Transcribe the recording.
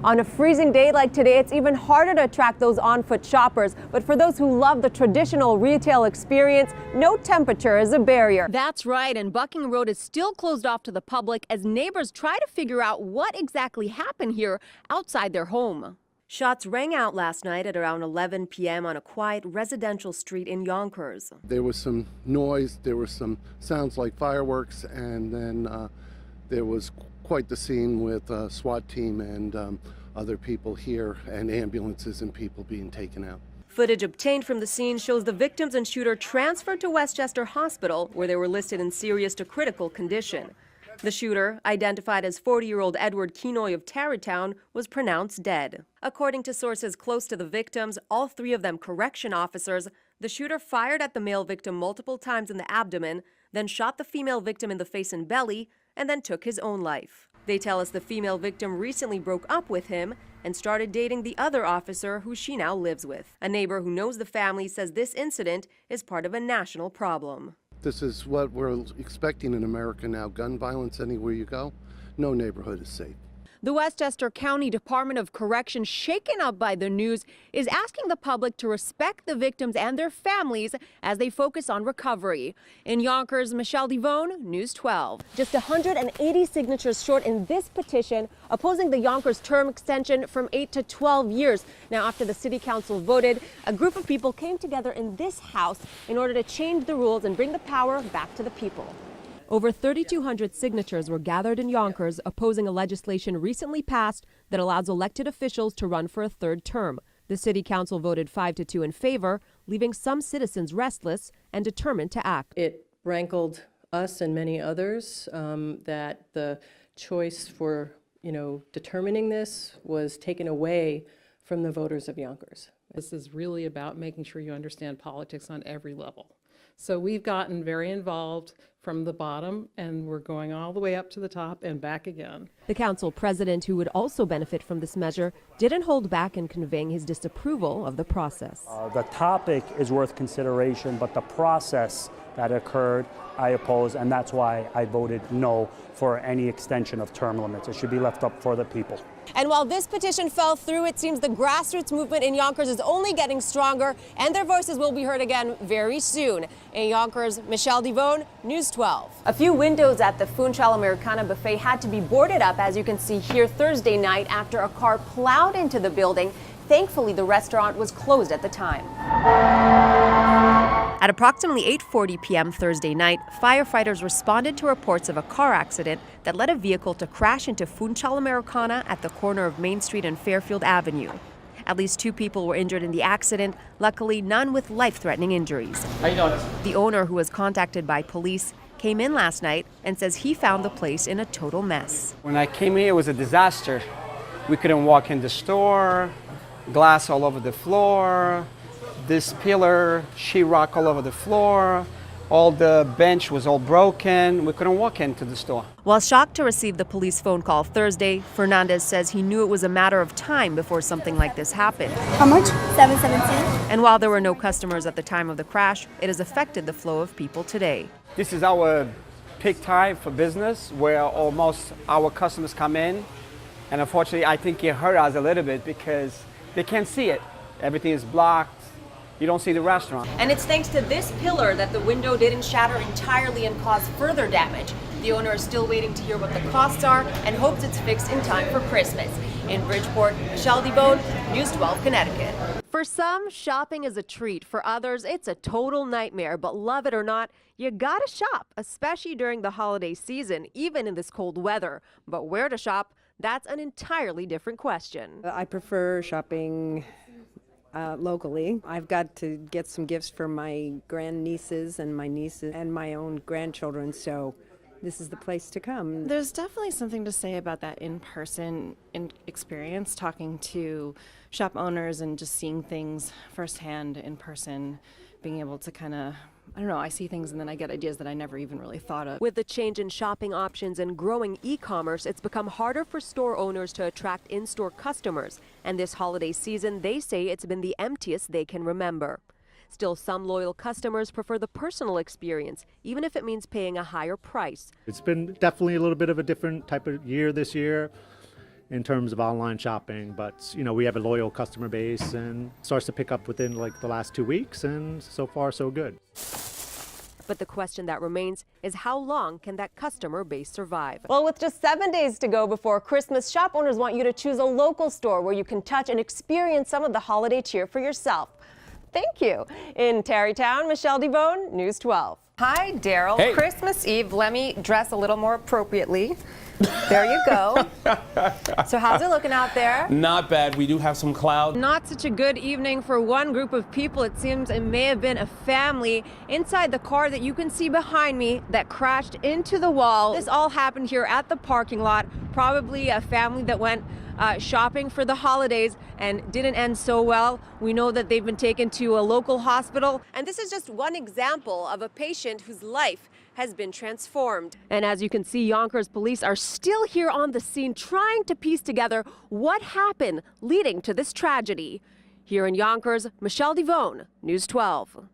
On a freezing day like today, it's even harder to attract those on-foot shoppers. But for those who love the traditional retail experience, no temperature is a barrier. That's right, and Bucking Road is still closed off to the public as neighbors try to figure out what exactly happened here outside their home. Shots rang out last night at around 11 p.m. on a quiet residential street in Yonkers. There was some noise, there were some sounds like fireworks, and then there was quite the scene with a SWAT team and other people here and ambulances and people being taken out. Footage obtained from the scene shows the victims and shooter transferred to Westchester Hospital, where they were listed in serious to critical condition. The shooter, identified as 40-year-old Edward Kenoy of Tarrytown, was pronounced dead. According to sources close to the victims, all three of them correction officers, the shooter fired at the male victim multiple times in the abdomen, then shot the female victim in the face and belly, and then took his own life. They tell us the female victim recently broke up with him and started dating the other officer who she now lives with. A neighbor who knows the family says this incident is part of a national problem. This is what we're expecting in America now. Gun violence anywhere you go, no neighborhood is safe. The Westchester County Department of Corrections, shaken up by the news, is asking the public to respect the victims and their families as they focus on recovery. In Yonkers, Michelle Divon, News 12. Just 180 signatures short in this petition opposing the Yonkers term extension from 8 to 12 years. Now, after the city council voted, a group of people came together in this house in order to change the rules and bring the power back to the people. Over 3,200 signatures were gathered in Yonkers opposing a legislation recently passed that allows elected officials to run for a third term. The city council voted 5-2 in favor, leaving some citizens restless and determined to act. It rankled us and many others that the choice for, determining this was taken away from the voters of Yonkers. This is really about making sure you understand politics on every level. So we've gotten very involved from the bottom, and we're going all the way up to the top and back again. The council president, who would also benefit from this measure, didn't hold back in conveying his disapproval of the process. The topic is worth consideration, but the process that occurred, I oppose, and that's why I voted no for any extension of term limits. It should be left up for the people. And while this petition fell through, it seems the grassroots movement in Yonkers is only getting stronger, and their voices will be heard again very soon. In Yonkers, Michelle Divon, News 12. A few windows at the Funchal Americana buffet had to be boarded up, as you can see here, Thursday night after a car plowed into the building. Thankfully, the restaurant was closed at the time. At approximately 8:40 p.m. Thursday night, firefighters responded to reports of a car accident that led a vehicle to crash into Funchal Americana at the corner of Main Street and Fairfield Avenue. At least 2 people were injured in the accident, luckily none with life-threatening injuries. How you doing? The owner, who was contacted by police, came in last night and says he found the place in a total mess. When I came here, it was a disaster. We couldn't walk in the store, glass all over the floor, this pillar, sheetrock all over the floor, all the bench was all broken. We couldn't walk into the store. While shocked to receive the police phone call Thursday, Fernandez says he knew it was a matter of time before something like this happened. How much? $7.17. And while there were no customers at the time of the crash, it has affected the flow of people today. This is our peak time for business, where almost our customers come in. And unfortunately, I think it hurt us a little bit because they can't see it. Everything is blocked. You don't see the restaurant. And it's thanks to this pillar that the window didn't shatter entirely and cause further damage. The owner is still waiting to hear what the costs are and hopes it's fixed in time for Christmas. In Bridgeport, Michelle Divon, News 12, Connecticut. For some, shopping is a treat. For others, it's a total nightmare. But love it or not, you gotta shop, especially during the holiday season, even in this cold weather. But where to shop? That's an entirely different question. I prefer shopping locally. I've got to get some gifts for my grandnieces and my nieces and my own grandchildren, so this is the place to come. There's definitely something to say about that in-person experience, talking to shop owners and just seeing things firsthand in person, being able to kind of, I don't know, I see things and then I get ideas that I never even really thought of. With the change in shopping options and growing e-commerce, it's become harder for store owners to attract in-store customers. And this holiday season, they say it's been the emptiest they can remember. Still, some loyal customers prefer the personal experience, even if it means paying a higher price. It's been definitely a little bit of a different type of year this year. in terms of online shopping, but we have a loyal customer base and it starts to pick up within like the last 2 weeks, and so far so good. But the question that remains is how long can that customer base survive? Well, with just 7 days to go before Christmas, shop owners want you to choose a local store where you can touch and experience some of the holiday cheer for yourself. Thank you. In Tarrytown, Michelle Divon, News 12. Hi, Daryl. Hey. Christmas Eve, let me dress a little more appropriately. There you go. So how's it looking out there? Not bad. We do have some clouds. Not such a good evening for one group of people. It seems it may have been a family inside the car that you can see behind me that crashed into the wall. This all happened here at the parking lot. Probably a family that went shopping for the holidays and didn't end so well. We know that they've been taken to a local hospital. And this is just one example of a patient whose life has been transformed. And as you can see, Yonkers police are still here on the scene trying to piece together what happened leading to this tragedy. Here in Yonkers, Michelle Divon, News 12.